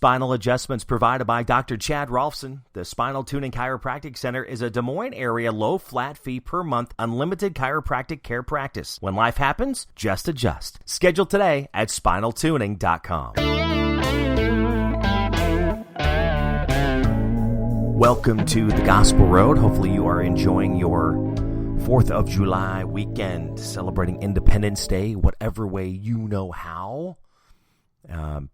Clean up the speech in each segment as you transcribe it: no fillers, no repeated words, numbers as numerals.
Spinal adjustments provided by Dr. Chad Rolfson. The Spinal Tuning Chiropractic Center is a Des Moines area low flat fee per month unlimited chiropractic care practice. When life happens, just adjust. Schedule today at spinaltuning.com. Welcome to the Gospel Road. Hopefully you are enjoying your 4th of July weekend, celebrating Independence Day, whatever way you know how.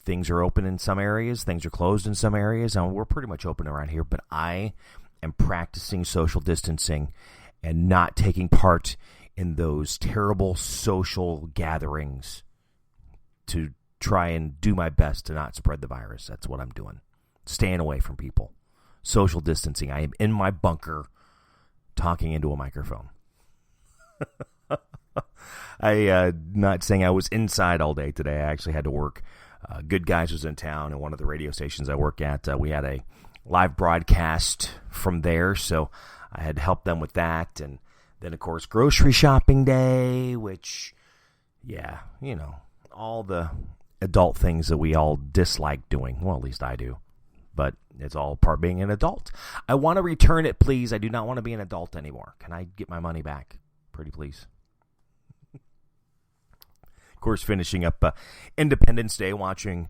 Things are open in some areas, things are closed in some areas, and we're pretty much open around here, but I am practicing social distancing and not taking part in those terrible social gatherings to try and do my best to not spread the virus. That's what I'm doing. Staying away from people. Social distancing. I am in my bunker talking into a microphone. Not saying I was inside all day today. I actually had to work. Good Guys was in town, and one of the radio stations I work at, we had a live broadcast from there, so I had helped them with that. And then, of course, grocery shopping day, which, yeah, you know, all the adult things that we all dislike doing. Well, at least I do. But it's all part of being an adult. I want to return it, please. I do not want to be an adult anymore. Can I get my money back? Pretty please. Of course, finishing up Independence Day, watching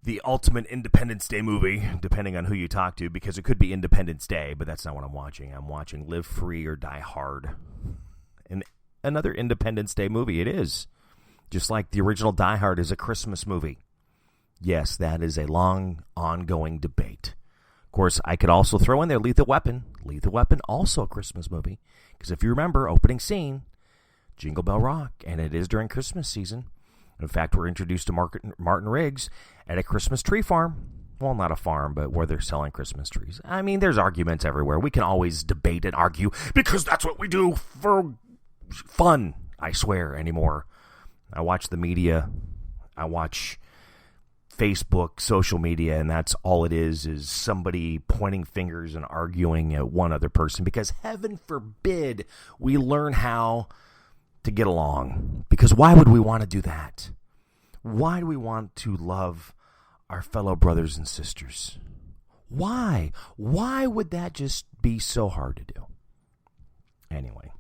the ultimate Independence Day movie, depending on who you talk to, because it could be Independence Day, but that's not what I'm watching. I'm watching Live Free or Die Hard. And another Independence Day movie, it is. Just like the original Die Hard is a Christmas movie. Yes, that is a long, ongoing debate. Of course, I could also throw in there Lethal Weapon. Lethal Weapon, also a Christmas movie. Because if you remember, opening scene, Jingle Bell Rock, and it is during Christmas season. In fact, we're introduced to Martin Riggs at a Christmas tree farm. Well, not a farm, but where they're selling Christmas trees. I mean, there's arguments everywhere. We can always debate and argue because that's what we do for fun, I swear, anymore. I watch the media. I watch Facebook, social media, and that's all it is somebody pointing fingers and arguing at one other person, because heaven forbid we learn how to get along. Because why would we want to do that? Why do we want to love our fellow brothers and sisters? Why? Why would that just be so hard to do? Anyway.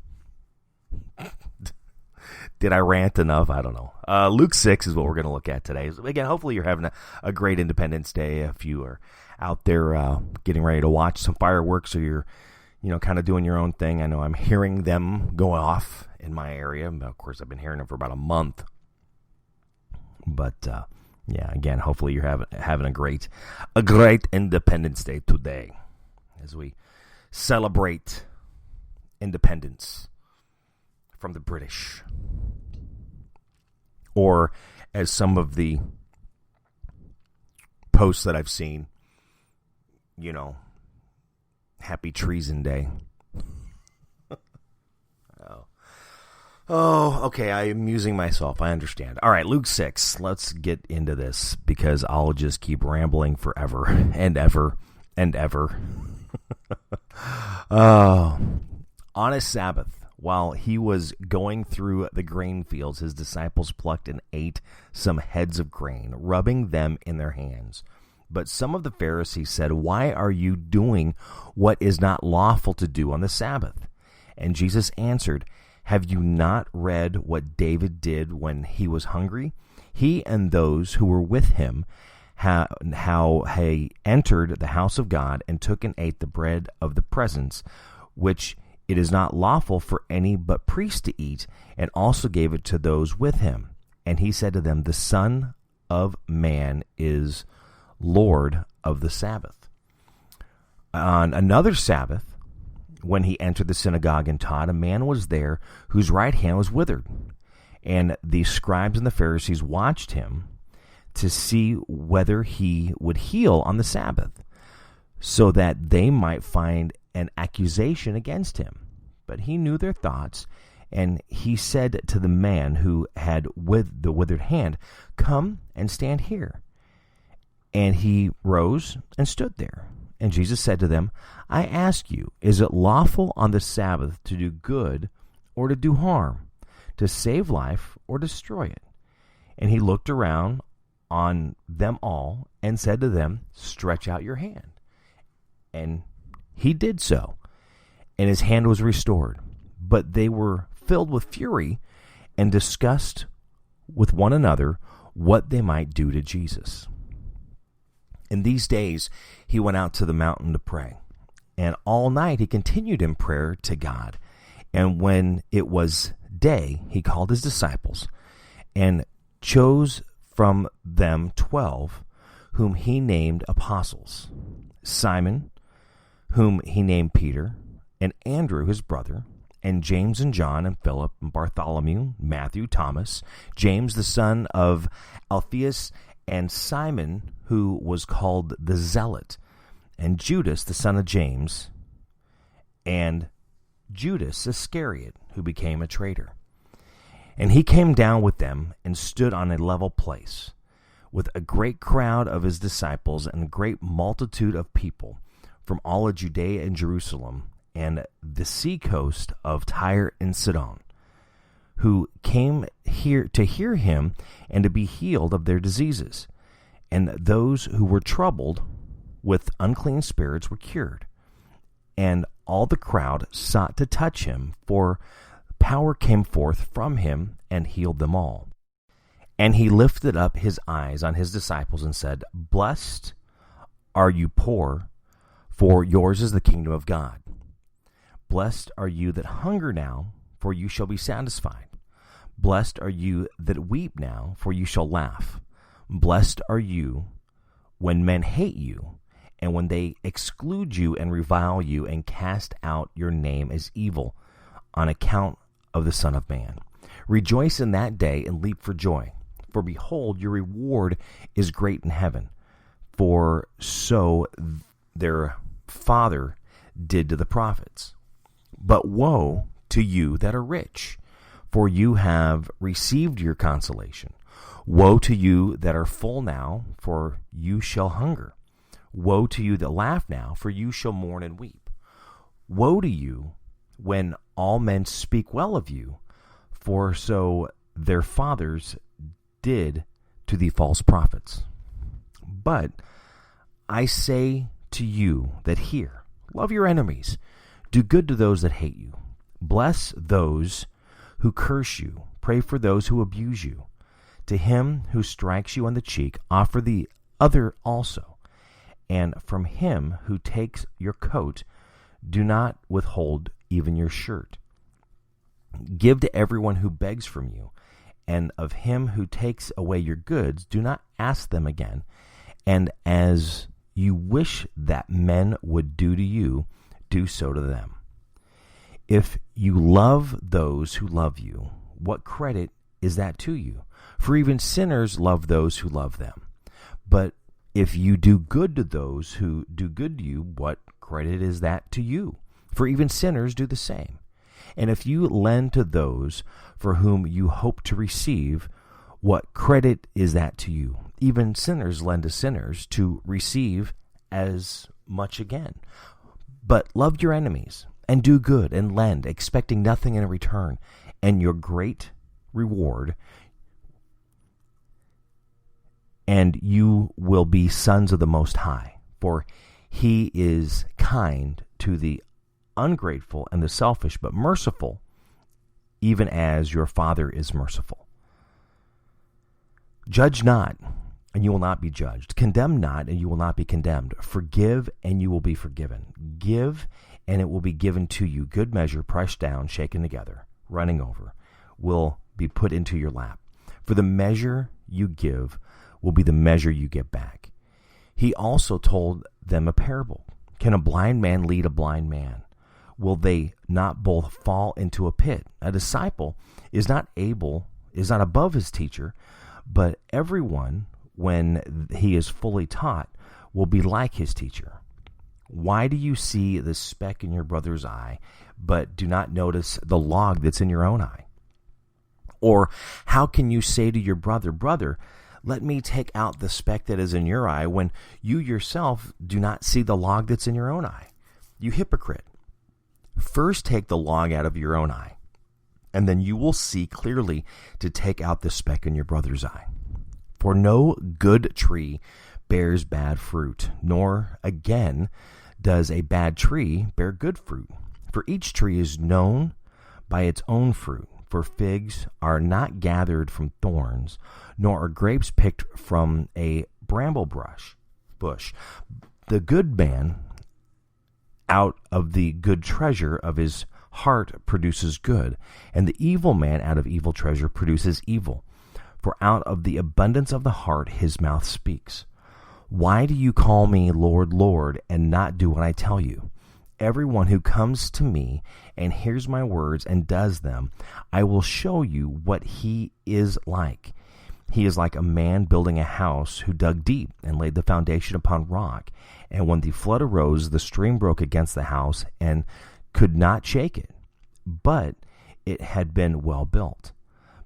Did I rant enough? I don't know. Luke 6 is what we're going to look at today. So again, hopefully you're having a great Independence Day. If you are out there getting ready to watch some fireworks, or you're, kind of doing your own thing. I know I'm hearing them go off in my area. Of course, I've been hearing them for about a month. But, yeah, again, hopefully you're having a great Independence Day today as we celebrate independence from the British. Or, as some of the posts that I've seen, Happy Treason Day. Oh, okay, I am amusing myself. I understand. All right, Luke 6. Let's get into this, because I'll just keep rambling forever and ever and ever. On a Sabbath, while he was going through the grain fields, his disciples plucked and ate some heads of grain, rubbing them in their hands. But some of the Pharisees said, "Why are you doing what is not lawful to do on the Sabbath?" And Jesus answered, "Have you not read what David did when he was hungry? He and those who were with him, how he entered the house of God and took and ate the bread of the presence, which it is not lawful for any but priests to eat, and also gave it to those with him. And he said to them, the Son of Man is Lord of the Sabbath." On another Sabbath, when he entered the synagogue and taught, a man was there whose right hand was withered. And the scribes and the Pharisees watched him to see whether he would heal on the Sabbath, so that they might find an accusation against him. But he knew their thoughts, and he said to the man who had the withered hand, "Come and stand here." And he rose and stood there. And Jesus said to them, "I ask you, is it lawful on the Sabbath to do good or to do harm, to save life or destroy it?" And he looked around on them all and said to them, "Stretch out your hand." And he did so, and his hand was restored. But they were filled with fury and discussed with one another what they might do to Jesus. In these days he went out to the mountain to pray, and all night he continued in prayer to God. And when it was day, he called his disciples and chose from them 12, whom he named apostles: Simon, whom he named Peter, and Andrew his brother, and James and John and Philip and Bartholomew, Matthew, Thomas, James the son of Alphaeus, and Simon, who was called the Zealot, and Judas the son of James, and Judas Iscariot, who became a traitor. And he came down with them and stood on a level place, with a great crowd of his disciples and a great multitude of people from all of Judea and Jerusalem, and the sea coast of Tyre and Sidon, who came here to hear him and to be healed of their diseases. And those who were troubled with unclean spirits were cured. And all the crowd sought to touch him, for power came forth from him and healed them all. And he lifted up his eyes on his disciples and said, "Blessed are you poor, for yours is the kingdom of God. Blessed are you that hunger now, for you shall be satisfied. Blessed are you that weep now, for you shall laugh. Blessed are you when men hate you, and when they exclude you and revile you and cast out your name as evil on account of the Son of Man. Rejoice in that day and leap for joy, for behold, your reward is great in heaven. For so their father did to the prophets. But woe to you that are rich, for you have received your consolation. Woe to you that are full now, for you shall hunger. Woe to you that laugh now, for you shall mourn and weep. Woe to you when all men speak well of you, for so their fathers did to the false prophets. But I say to you that hear, love your enemies, do good to those that hate you, bless those who curse you, pray for those who abuse you. To him who strikes you on the cheek, offer the other also. And from him who takes your coat, do not withhold even your shirt. Give to everyone who begs from you, and of him who takes away your goods, do not ask them again. And as you wish that men would do to you, do so to them. If you love those who love you, what credit is that to you? For even sinners love those who love them. But if you do good to those who do good to you, what credit is that to you? For even sinners do the same. And if you lend to those for whom you hope to receive, what credit is that to you? Even sinners lend to sinners to receive as much again. But love your enemies, and do good, and lend, expecting nothing in return, and your great reward, and you will be sons of the Most High, for he is kind to the ungrateful and the selfish, but merciful, even as your Father is merciful. Judge not, and you will not be judged. Condemn not, and you will not be condemned. Forgive, and you will be forgiven. Give, and it will be given to you. Good measure, pressed down, shaken together, running over, will be put into your lap. For the measure you give will be the measure you get back. He also told them a parable. Can a blind man lead a blind man? Will they not both fall into a pit? A disciple is not above his teacher, but everyone, when he is fully taught, will be like his teacher. Why do you see the speck in your brother's eye, but do not notice the log that's in your own eye? Or how can you say to your brother, "Brother, let me take out the speck that is in your eye," when you yourself do not see the log that's in your own eye? You hypocrite. First take the log out of your own eye, and then you will see clearly to take out the speck in your brother's eye. For no good tree bears bad fruit, nor again does a bad tree bear good fruit. For each tree is known by its own fruit. For figs are not gathered from thorns, nor are grapes picked from a bramble bush. The good man out of the good treasure of his heart produces good, and the evil man out of evil treasure produces evil. For out of the abundance of the heart his mouth speaks. Why do you call me Lord, Lord, and not do what I tell you? Everyone who comes to me and hears my words and does them, I will show you what he is like. He is like a man building a house who dug deep and laid the foundation upon rock. And when the flood arose, the stream broke against the house and could not shake it, but it had been well built.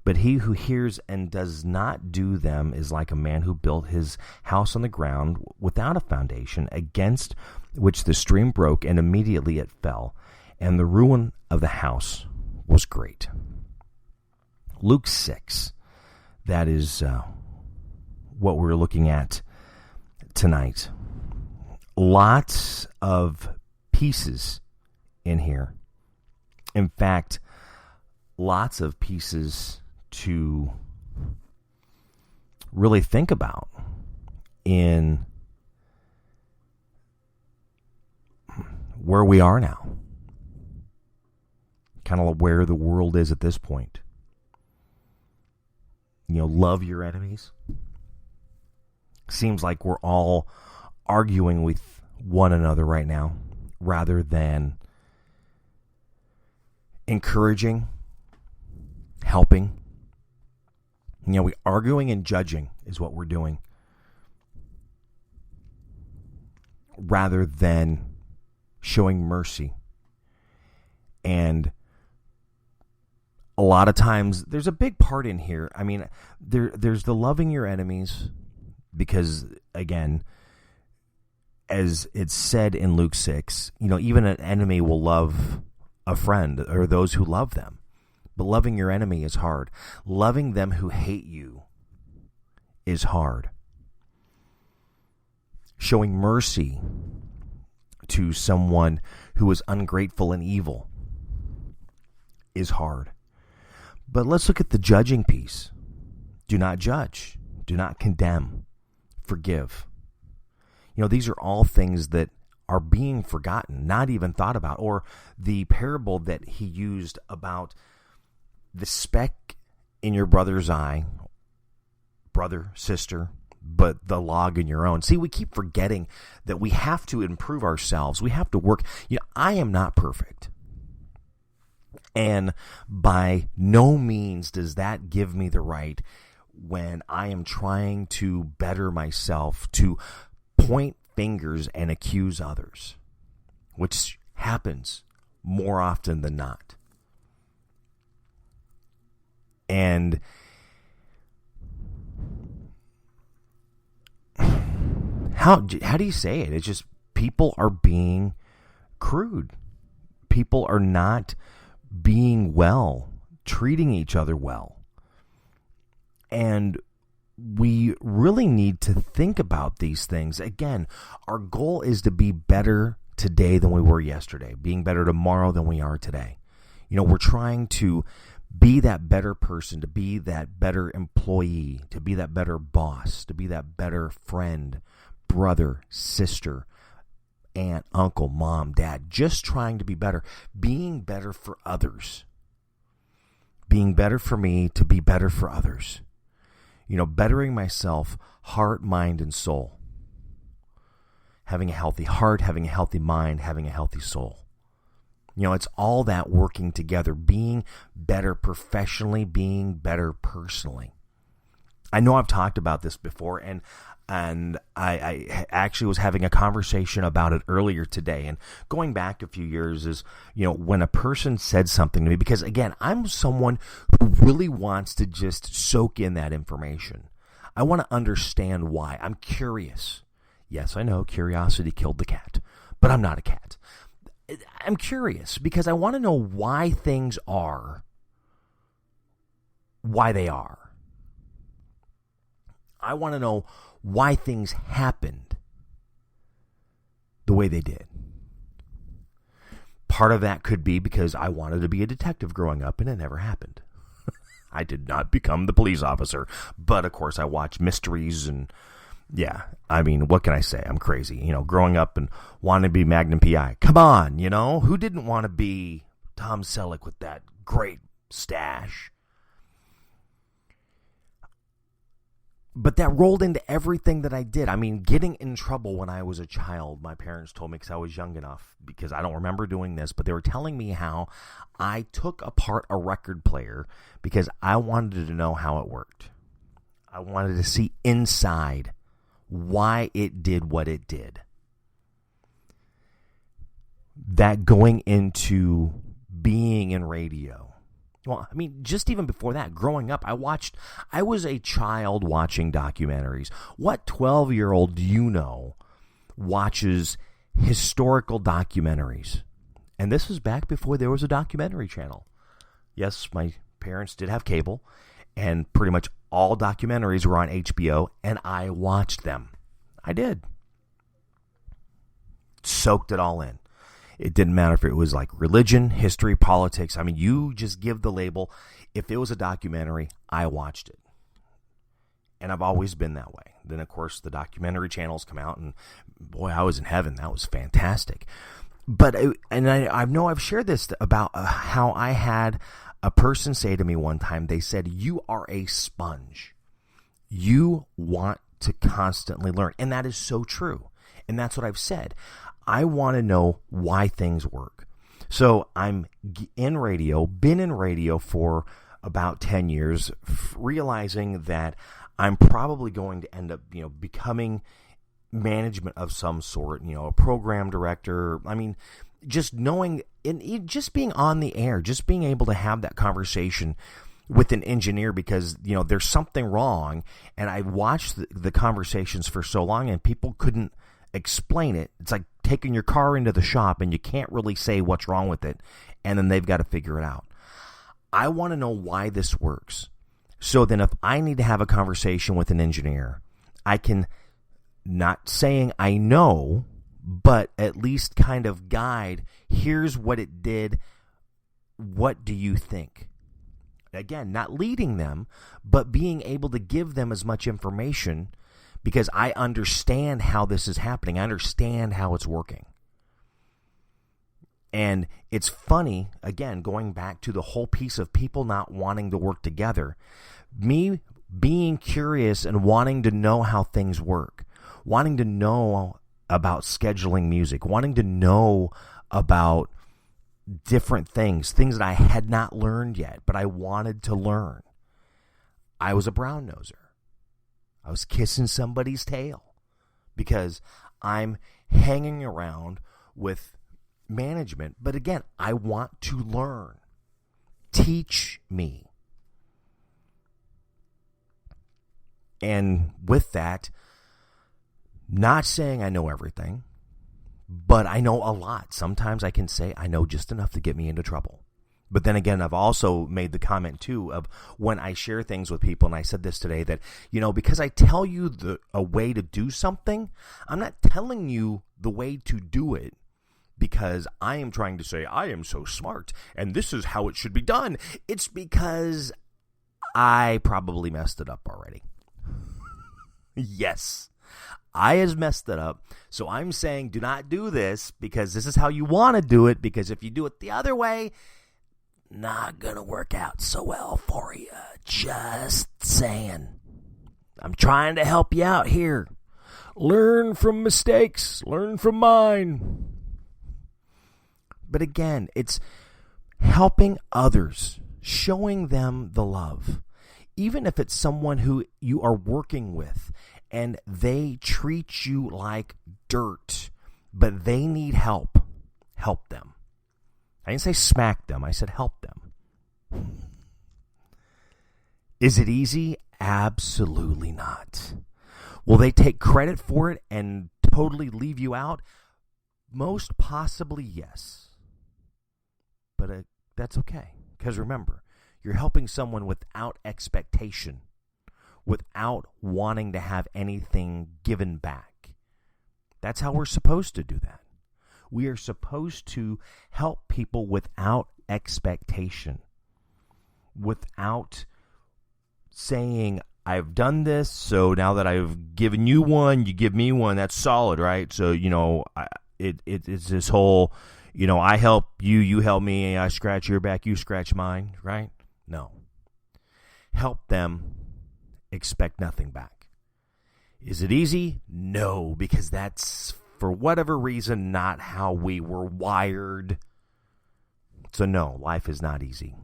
But he who hears and does not do them is like a man who built his house on the ground without a foundation, against which the stream broke, and immediately it fell, and the ruin of the house was great. Luke 6, that is what we're looking at tonight. Lots of pieces in here. In fact, lots of pieces to really think about in where we are now, kind of where the world is at this point. Love your enemies. Seems like we're all arguing with one another right now rather than encouraging, helping. We arguing and judging is what we're doing, rather than showing mercy. And a lot of times there's a big part in here. I mean, there's the loving your enemies, because again, as it's said in Luke 6, even an enemy will love a friend or those who love them. But loving your enemy is hard. Loving them who hate you is hard. Showing mercy to someone who is ungrateful and evil is hard. But let's look at the judging piece. Do not judge. Do not condemn. Forgive. These are all things that are being forgotten, not even thought about. Or the parable that he used about the speck in your brother's eye, brother, sister, but the log in your own. See, we keep forgetting that we have to improve ourselves. We have to work. I am not perfect. And by no means does that give me the right, when I am trying to better myself, to point fingers and accuse others, which happens more often than not. And how do you say it? It's just people are being crude. People are not being well, treating each other well. And we really need to think about these things. Again, our goal is to be better today than we were yesterday, being better tomorrow than we are today. We're trying to be that better person, to be that better employee, to be that better boss, to be that better friend, brother, sister, aunt, uncle, mom, dad, just trying to be better, being better for others, being better for me to be better for others, bettering myself, heart, mind, and soul, having a healthy heart, having a healthy mind, having a healthy soul. It's all that working together, being better professionally, being better personally. I know I've talked about this before, and I actually was having a conversation about it earlier today. And going back a few years is, when a person said something to me, because again, I'm someone who really wants to just soak in that information. I want to understand why. I'm curious. Yes, I know curiosity killed the cat, but I'm not a cat. I'm curious because I want to know why things are why they are. I want to know why things happened the way they did. Part of that could be because I wanted to be a detective growing up, and it never happened. I did not become the police officer, but of course I watched mysteries and yeah, I mean, what can I say? I'm crazy. Growing up and wanting to be Magnum P.I. Come on, who didn't want to be Tom Selleck with that great stash? But that rolled into everything that I did. I mean, getting in trouble when I was a child, my parents told me because I was young enough, because I don't remember doing this, but they were telling me how I took apart a record player because I wanted to know how it worked. I wanted to see inside why it did what it did. That going into being in radio. Well, I mean, just even before that, growing up, I was a child watching documentaries. What 12-year-old do you know watches historical documentaries? And this was back before there was a documentary channel. Yes, my parents did have cable, and pretty much all documentaries were on HBO, and I watched them. I did. Soaked it all in. It didn't matter if it was like religion, history, politics. I mean, you just give the label. If it was a documentary, I watched it. And I've always been that way. Then, of course, the documentary channels come out, and boy, I was in heaven. That was fantastic. But, I know I've shared this about how I had a person say to me one time, they said, you are a sponge. You want to constantly learn. And that is so true. And that's what I've said. I want to know why things work. So I'm in radio, been in radio for about 10 years, realizing that I'm probably going to end up, becoming management of some sort, a program director. I mean, just knowing, and just being on the air, just being able to have that conversation with an engineer because, there's something wrong. And I watched the conversations for so long and people couldn't explain it. It's like taking your car into the shop and you can't really say what's wrong with it, and then they've got to figure it out. I want to know why this works. So then if I need to have a conversation with an engineer, I can, not saying I know, but at least kind of guide, here's what it did. What do you think? Again, not leading them, but being able to give them as much information because I understand how this is happening. I understand how it's working. And it's funny, again, going back to the whole piece of people not wanting to work together. Me being curious and wanting to know how things work. Wanting to know about scheduling music. Wanting to know about different things that I had not learned yet, but I wanted to learn. I was a brown noser. I was kissing somebody's tail because I'm hanging around with management. But again, I want to learn. Teach me. And with that, not saying I know everything, but I know a lot. Sometimes I can say I know just enough to get me into trouble. But then again, I've also made the comment, too, of when I share things with people, and I said this today, that, because I tell you a way to do something, I'm not telling you the way to do it because I am trying to say I am so smart, and this is how it should be done. It's because I probably messed it up already. Yes, I has messed it up. So I'm saying do not do this because this is how you want to do it, because if you do it the other way, not gonna work out so well for you. Just saying. I'm trying to help you out here. Learn from mistakes. Learn from mine. But again, it's helping others, showing them the love. Even if it's someone who you are working with and they treat you like dirt, but they need help, help them. I didn't say smack them. I said help them. Is it easy? Absolutely not. Will they take credit for it and totally leave you out? Most possibly, yes. But that's okay. Because remember, you're helping someone without expectation, without wanting to have anything given back. That's how we're supposed to do that. We are supposed to help people without expectation, without saying, I've done this, so now that I've given you one, you give me one. That's solid, right? So, it's this whole, I help you, you help me, I scratch your back, you scratch mine, right? No. Help them, expect nothing back. Is it easy? No, because that's, for whatever reason, not how we were wired. So no, life is not easy.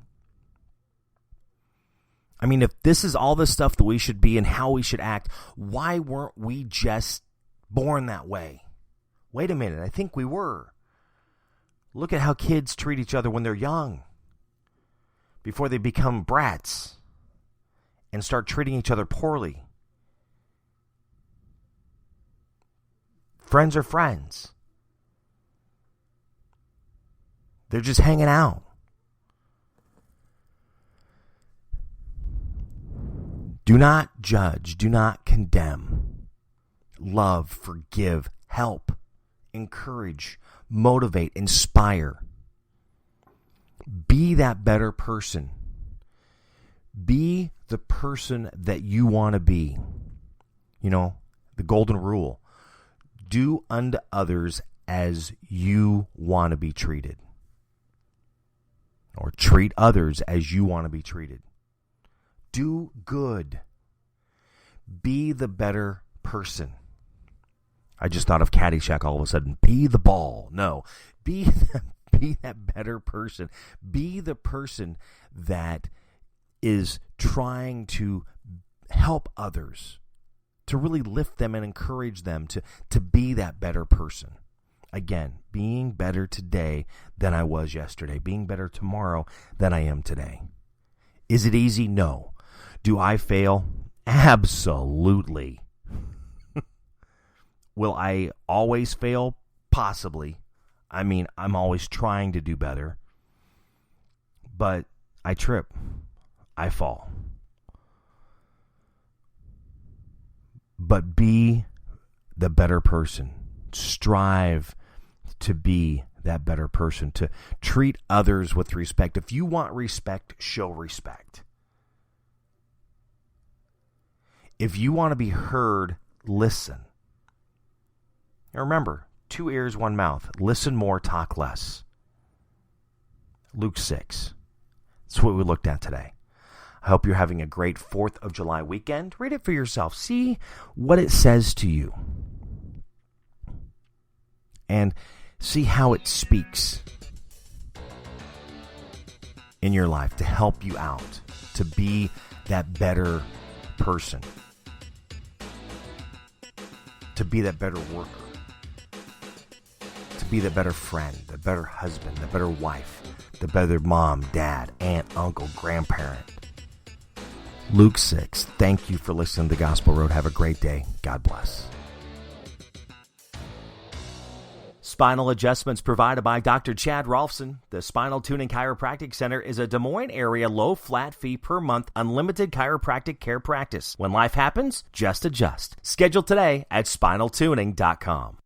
I mean, if this is all the stuff that we should be and how we should act, why weren't we just born that way? Wait a minute, I think we were. Look at how kids treat each other when they're young, before they become brats and start treating each other poorly. Friends are friends. They're just hanging out. Do not judge. Do not condemn. Love, forgive, help, encourage, motivate, inspire. Be that better person. Be the person that you want to be. The golden rule. Do unto others as you want to be treated. Or treat others as you want to be treated. Do good. Be the better person. I just thought of Caddyshack all of a sudden. Be the ball. No. Be that better person. Be the person that is trying to help others, to really lift them and encourage them to be that better person. Again, being better today than I was yesterday. Being better tomorrow than I am today. Is it easy? No. Do I fail? Absolutely. Will I always fail? Possibly. I mean, I'm always trying to do better. But I trip. I fall. But be the better person. Strive to be that better person. To treat others with respect. If you want respect, show respect. If you want to be heard, listen. Now remember, 2 ears, 1 mouth. Listen more, talk less. Luke 6. That's what we looked at today. I hope you're having a great 4th of July weekend. Read it for yourself. See what it says to you. And see how it speaks in your life to help you out, to be that better person, to be that better worker, to be the better friend, the better husband, the better wife, the better mom, dad, aunt, uncle, grandparent. Luke 6. Thank you for listening to The Gospel Road. Have a great day. God bless. Spinal adjustments provided by Dr. Chad Rolfson. The Spinal Tuning Chiropractic Center is a Des Moines area low flat fee per month unlimited chiropractic care practice. When life happens, just adjust. Schedule today at spinaltuning.com.